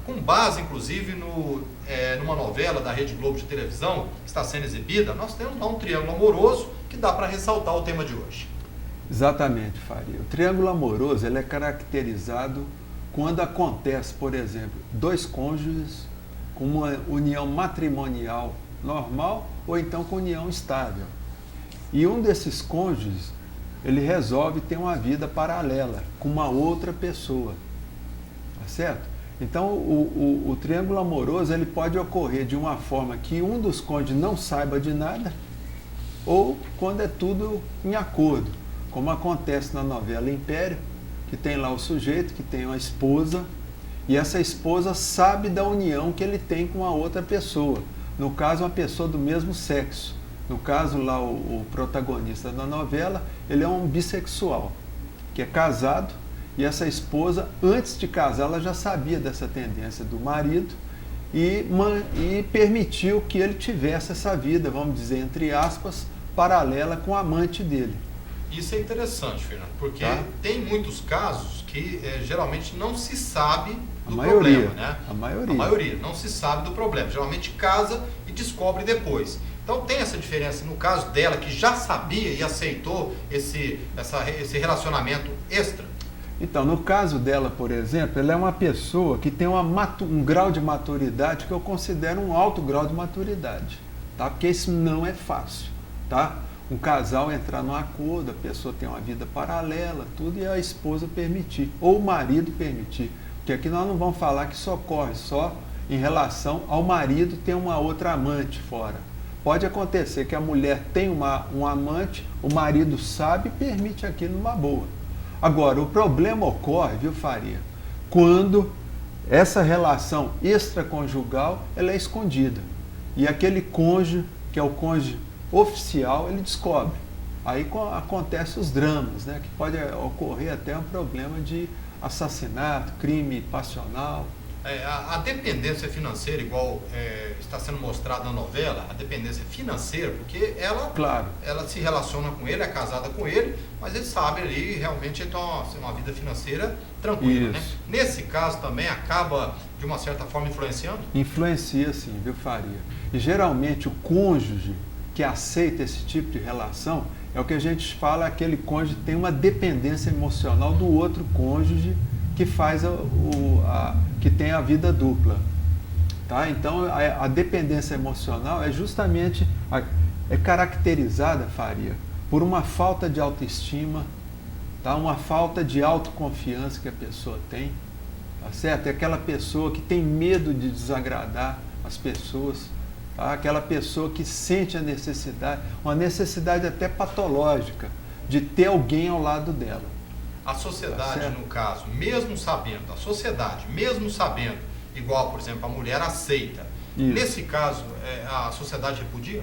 com base, inclusive, numa novela da Rede Globo de televisão que está sendo exibida, nós temos lá um triângulo amoroso que dá para ressaltar o tema de hoje. Exatamente, Faria. O triângulo amoroso ele é caracterizado quando acontece, por exemplo, dois cônjuges com uma união matrimonial normal ou então com união estável. E um desses cônjuges, ele resolve ter uma vida paralela com uma outra pessoa, tá certo? Então, o triângulo amoroso ele pode ocorrer de uma forma que um dos cônjuges não saiba de nada ou quando é tudo em acordo, como acontece na novela Império, que tem lá o sujeito que tem uma esposa e essa esposa sabe da união que ele tem com a outra pessoa, no caso uma pessoa do mesmo sexo. No caso lá o protagonista da novela, ele é um bissexual, que é casado, e essa esposa, antes de casar, ela já sabia dessa tendência do marido e permitiu que ele tivesse essa vida, vamos dizer, entre aspas, paralela com o amante dele. Isso é interessante, Fernando, porque tem muitos casos que geralmente não se sabe do problema, né? A maioria. A maioria não se sabe do problema. Geralmente casa e descobre depois. Então tem essa diferença no caso dela, que já sabia e aceitou esse relacionamento extra. Então, no caso dela, por exemplo, ela é uma pessoa que tem um grau de maturidade que eu considero um alto grau de maturidade, tá? Porque isso não é fácil, tá? Um casal entrar num acordo, a pessoa tem uma vida paralela, tudo, e a esposa permitir, ou o marido permitir. Porque aqui nós não vamos falar que isso ocorre só em relação ao marido ter uma outra amante fora. Pode acontecer que a mulher tem um amante, o marido sabe e permite aquilo numa boa. Agora, o problema ocorre, viu, Faria, quando essa relação extraconjugal ela é escondida. E aquele cônjuge, que é o cônjuge oficial, ele descobre. Aí acontecem os dramas, né, que pode ocorrer até um problema de assassinato, crime passional. A dependência financeira, igual está sendo mostrado na novela, a dependência financeira, porque ela se relaciona com ele, é casada com ele, mas ele sabe ali realmente ele tem uma vida financeira tranquila, né? Nesse caso também acaba, de uma certa forma, influenciando? Influencia sim, viu, Faria? E geralmente o cônjuge que aceita esse tipo de relação é o que a gente fala, aquele cônjuge tem uma dependência emocional do outro cônjuge que faz que tem a vida dupla, tá? Então a dependência emocional é justamente caracterizada, Faria, por uma falta de autoestima, tá? Uma falta de autoconfiança que a pessoa tem, tá certo? É aquela pessoa que tem medo de desagradar as pessoas, tá? Aquela pessoa que sente a necessidade, uma necessidade até patológica, de ter alguém ao lado dela. A sociedade, no caso, mesmo sabendo, igual, por exemplo, a mulher aceita. Isso. Nesse caso, a sociedade repudia?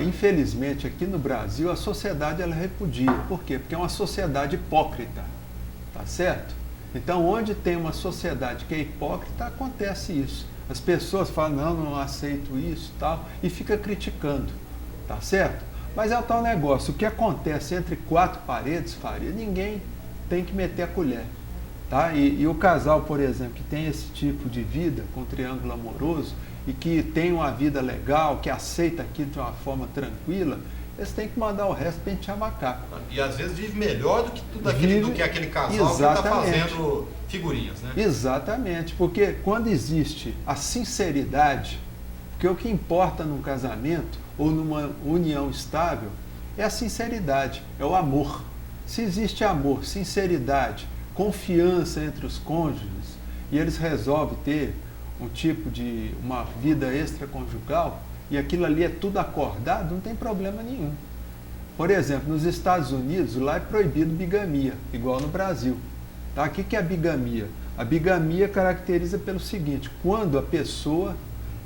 Infelizmente, aqui no Brasil, a sociedade ela repudia. Por quê? Porque é uma sociedade hipócrita, tá certo? Então, onde tem uma sociedade que é hipócrita, acontece isso. As pessoas falam, não aceito isso, tal, e fica criticando, tá certo? Mas é o tal negócio, o que acontece entre quatro paredes, Faria, ninguém tem que meter a colher, tá? E o casal, por exemplo, que tem esse tipo de vida com triângulo amoroso e que tem uma vida legal, que aceita aquilo de uma forma tranquila, eles têm que mandar o resto pentear macaco. E às vezes vive melhor do que aquele casal que está fazendo figurinhas, né? Exatamente, porque quando existe a sinceridade, porque o que importa num casamento ou numa união estável é a sinceridade, é o amor. Se existe amor, sinceridade, confiança entre os cônjuges e eles resolvem ter um tipo de uma vida extraconjugal e aquilo ali é tudo acordado, não tem problema nenhum. Por exemplo, nos Estados Unidos, lá é proibido bigamia, igual no Brasil. Tá? O que é a bigamia? A bigamia caracteriza pelo seguinte, quando a pessoa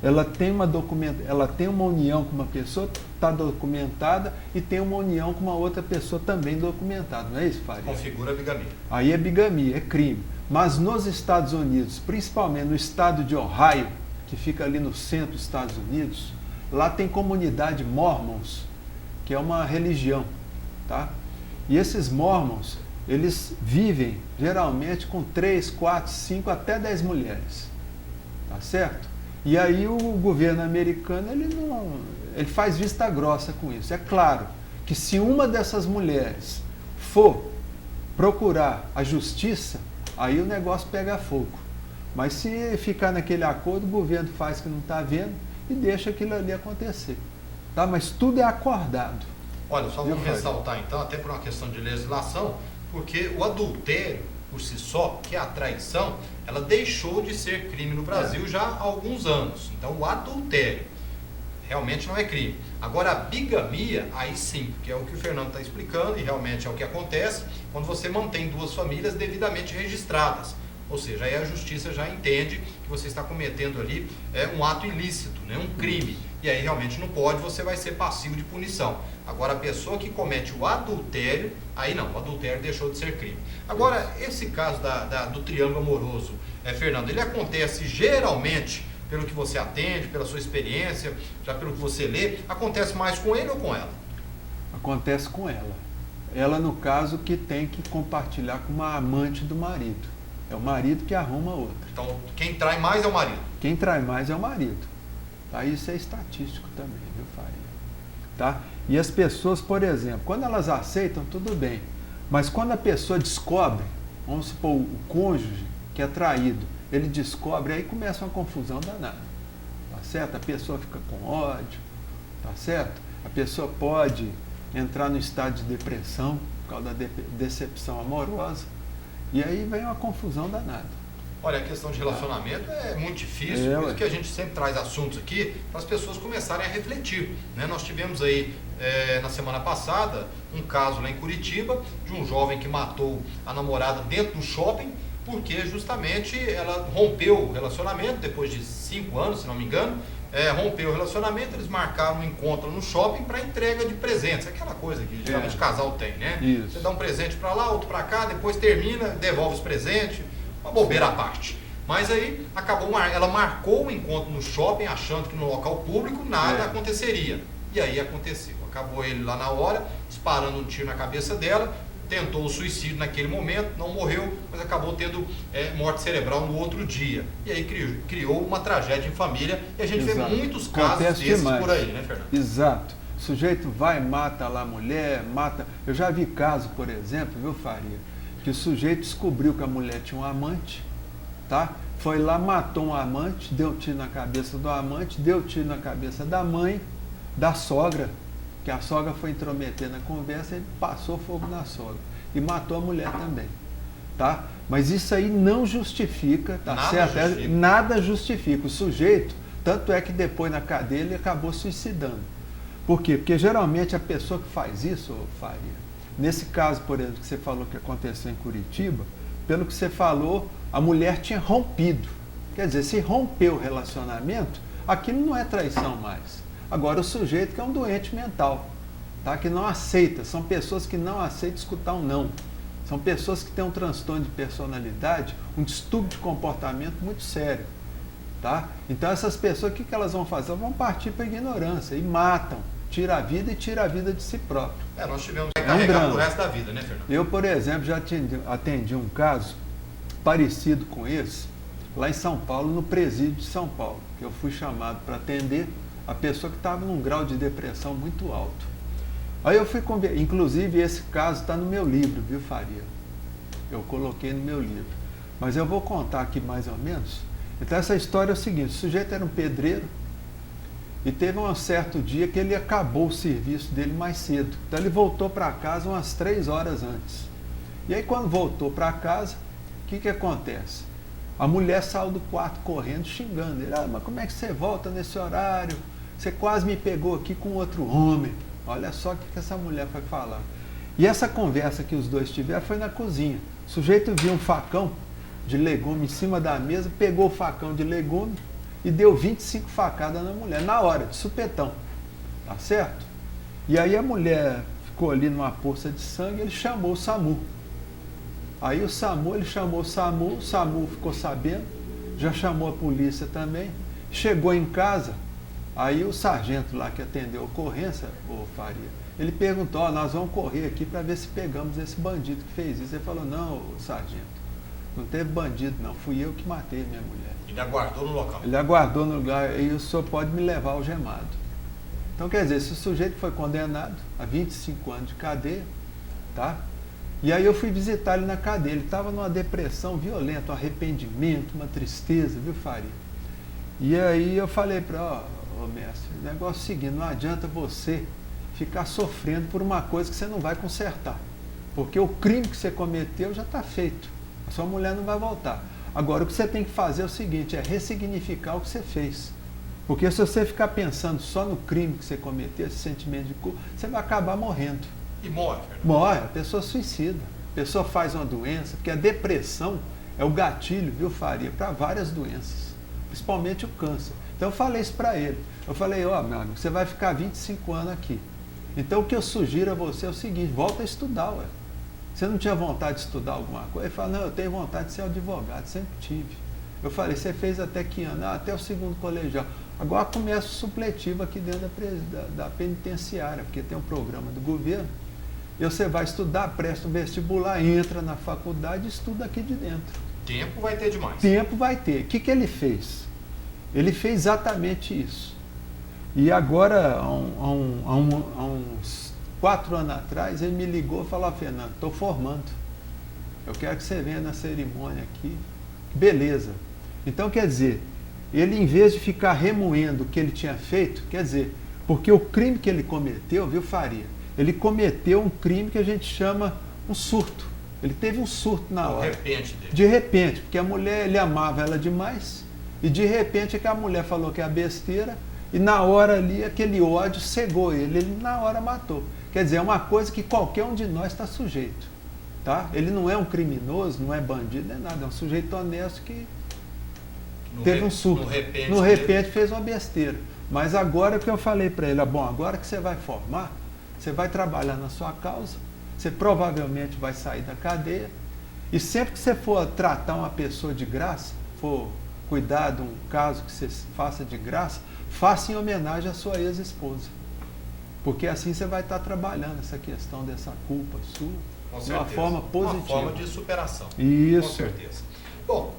ela tem uma união com uma pessoa, está documentada, e tem uma união com uma outra pessoa também documentada, não é isso, Faria? Configura a bigamia. Aí é bigamia, é crime. Mas nos Estados Unidos, principalmente no estado de Ohio, que fica ali no centro dos Estados Unidos, lá tem comunidade Mormons, que é uma religião, tá? E esses Mormons, eles vivem geralmente com 3, 4, 5, até 10 mulheres. tá certo? E aí o governo americano, ele faz vista grossa com isso. É claro que se uma dessas mulheres for procurar a justiça, aí o negócio pega fogo. Mas se ficar naquele acordo, o governo faz que não está vendo e deixa aquilo ali acontecer. Tá? Mas tudo é acordado. Olha, só vamos ressaltar então, até por uma questão de legislação, porque o adultério, por si só, que é a traição, ela deixou de ser crime no Brasil já há alguns anos. Então, o adultério realmente não é crime. Agora, a bigamia, aí sim, que é o que o Fernando está explicando, e realmente é o que acontece quando você mantém duas famílias devidamente registradas. Ou seja, aí a justiça já entende que você está cometendo ali um ato ilícito, né, um crime. E aí realmente não pode, você vai ser passivo de punição. Agora, a pessoa que comete o adultério, aí não, o adultério deixou de ser crime. Agora, esse caso do triângulo amoroso, Fernando, ele acontece geralmente, pelo que você atende, pela sua experiência, já pelo que você lê, acontece mais com ele ou com ela? Acontece com ela. Ela, no caso, que tem que compartilhar com uma amante do marido. É o marido que arruma outra. Então, quem trai mais é o marido? Quem trai mais é o marido. Tá? Isso é estatístico também, viu, Faria? Tá? E as pessoas, por exemplo, quando elas aceitam, tudo bem. Mas quando a pessoa descobre, vamos supor, o cônjuge que é traído, ele descobre, aí começa uma confusão danada. Tá certo? A pessoa fica com ódio, tá certo? A pessoa pode entrar no estado de depressão por causa da decepção amorosa. E aí vem uma confusão danada. Olha, a questão de relacionamento é muito difícil, por isso que a gente sempre traz assuntos aqui para as pessoas começarem a refletir. Né? Nós tivemos aí, na semana passada, um caso lá em Curitiba, de um jovem que matou a namorada dentro do shopping, porque justamente ela rompeu o relacionamento, depois de 5 anos, se não me engano, rompeu o relacionamento, eles marcaram um encontro no shopping para entrega de presentes, aquela coisa que geralmente casal tem, né? Isso. Você dá um presente para lá, outro para cá, depois termina, devolve os presentes, uma bobeira à parte. Mas aí ela marcou o encontro no shopping, achando que no local público nada aconteceria. E aí aconteceu. Acabou ele lá na hora, disparando um tiro na cabeça dela, tentou o suicídio naquele momento, não morreu, mas acabou tendo morte cerebral no outro dia. E aí criou uma tragédia em família, e a gente vê muitos casos desses por aí, né, Fernando? Exato. O sujeito vai, mata lá a mulher, mata... Eu já vi caso, por exemplo, viu, Faria, que o sujeito descobriu que a mulher tinha um amante, tá? Foi lá, matou um amante, deu tiro na cabeça do amante, deu tiro na cabeça da mãe, da sogra, que a sogra foi intrometer na conversa, ele passou fogo na sogra e matou a mulher também, tá? Mas isso aí não justifica, tá certo? Nada justifica. O sujeito, tanto é que depois na cadeia ele acabou suicidando. Por quê? Porque geralmente a pessoa que faz isso, Faria, nesse caso, por exemplo, que você falou que aconteceu em Curitiba, pelo que você falou, a mulher tinha rompido. Quer dizer, se rompeu o relacionamento, aquilo não é traição mais. Agora, o sujeito que é um doente mental, tá? Que não aceita, são pessoas que não aceitam escutar um não. São pessoas que têm um transtorno de personalidade, um distúrbio de comportamento muito sério. Tá? Então, essas pessoas, o que elas vão fazer? Elas vão partir para a ignorância e matam. Tira a vida e tira a vida de si próprio. Nós tivemos que carregar pro resto da vida, né, Fernando? Eu, por exemplo, já atendi um caso parecido com esse, lá em São Paulo, no presídio de São Paulo, que eu fui chamado para atender a pessoa que estava num grau de depressão muito alto. Aí eu fui conversar, inclusive esse caso está no meu livro, viu, Faria? Eu coloquei no meu livro. Mas eu vou contar aqui mais ou menos. Então essa história é o seguinte, o sujeito era um pedreiro e teve um certo dia que ele acabou o serviço dele mais cedo. Então ele voltou para casa umas 3 horas antes. E aí quando voltou para casa, o que acontece? A mulher saiu do quarto correndo, xingando ele. Mas como é que você volta nesse horário? Você quase me pegou aqui com outro homem. Olha só o que essa mulher foi falar. E essa conversa que os dois tiveram foi na cozinha. O sujeito viu um facão de legume em cima da mesa, pegou o facão de legume e deu 25 facadas na mulher, na hora, de supetão. Tá certo? E aí a mulher ficou ali numa poça de sangue, ele chamou o SAMU. Aí ele chamou o SAMU ficou sabendo, já chamou a polícia também, chegou em casa, aí o sargento lá que atendeu a ocorrência, o Faria, ele perguntou, nós vamos correr aqui para ver se pegamos esse bandido que fez isso. Ele falou, não, sargento, não teve bandido não, fui eu que matei minha mulher. Ele aguardou no local. Ele aguardou no lugar e o senhor pode me levar algemado. Então, quer dizer, esse sujeito foi condenado a 25 anos de cadeia, tá? E aí eu fui visitar ele na cadeia. Ele estava numa depressão violenta, um arrependimento, uma tristeza, viu, Faria? E aí eu falei para ele, mestre, o negócio é o seguinte, não adianta você ficar sofrendo por uma coisa que você não vai consertar. Porque o crime que você cometeu já está feito. A sua mulher não vai voltar. Agora, o que você tem que fazer é o seguinte, é ressignificar o que você fez. Porque se você ficar pensando só no crime que você cometeu, esse sentimento de culpa, você vai acabar morrendo. E morre, Fernando? Morre, a pessoa suicida. A pessoa faz uma doença, porque a depressão é o gatilho, viu, Faria, para várias doenças. Principalmente o câncer. Então eu falei isso para ele. Eu falei, meu amigo, você vai ficar 25 anos aqui. Então o que eu sugiro a você é o seguinte, volta a estudar, ué. Você não tinha vontade de estudar alguma coisa? Ele falou, não, eu tenho vontade de ser advogado, sempre tive. Eu falei, você fez até que ano? Até o segundo colegial. Agora começa o supletivo aqui dentro da penitenciária, porque tem um programa do governo. E você vai estudar, presta um vestibular, entra na faculdade e estuda aqui de dentro. Tempo vai ter demais. Tempo vai ter. O que ele fez? Ele fez exatamente isso. E agora, há uns 4 anos atrás, ele me ligou e falou, Fernando, estou formando. Eu quero que você venha na cerimônia aqui. Beleza. Então, quer dizer, ele em vez de ficar remoendo o que ele tinha feito, quer dizer, porque o crime que ele cometeu, viu, Faria? Ele cometeu um crime que a gente chama um surto. Ele teve um surto na hora. De repente dele. De repente, porque a mulher, ele amava ela demais, e de repente é que a mulher falou que é besteira, e na hora ali aquele ódio cegou ele na hora matou. Quer dizer, é uma coisa que qualquer um de nós está sujeito. Tá? Ele não é um criminoso, não é bandido, não é nada, é um sujeito honesto que teve um surto. No repente fez uma besteira. Mas agora que eu falei para ele, bom, agora que você vai formar, você vai trabalhar na sua causa, você provavelmente vai sair da cadeia, e sempre que você for tratar uma pessoa de graça, for cuidar de um caso que você faça de graça, faça em homenagem à sua ex-esposa. Porque assim você vai estar trabalhando essa questão dessa culpa sua de uma forma positiva. Uma forma de superação. Isso. Com certeza. Bom,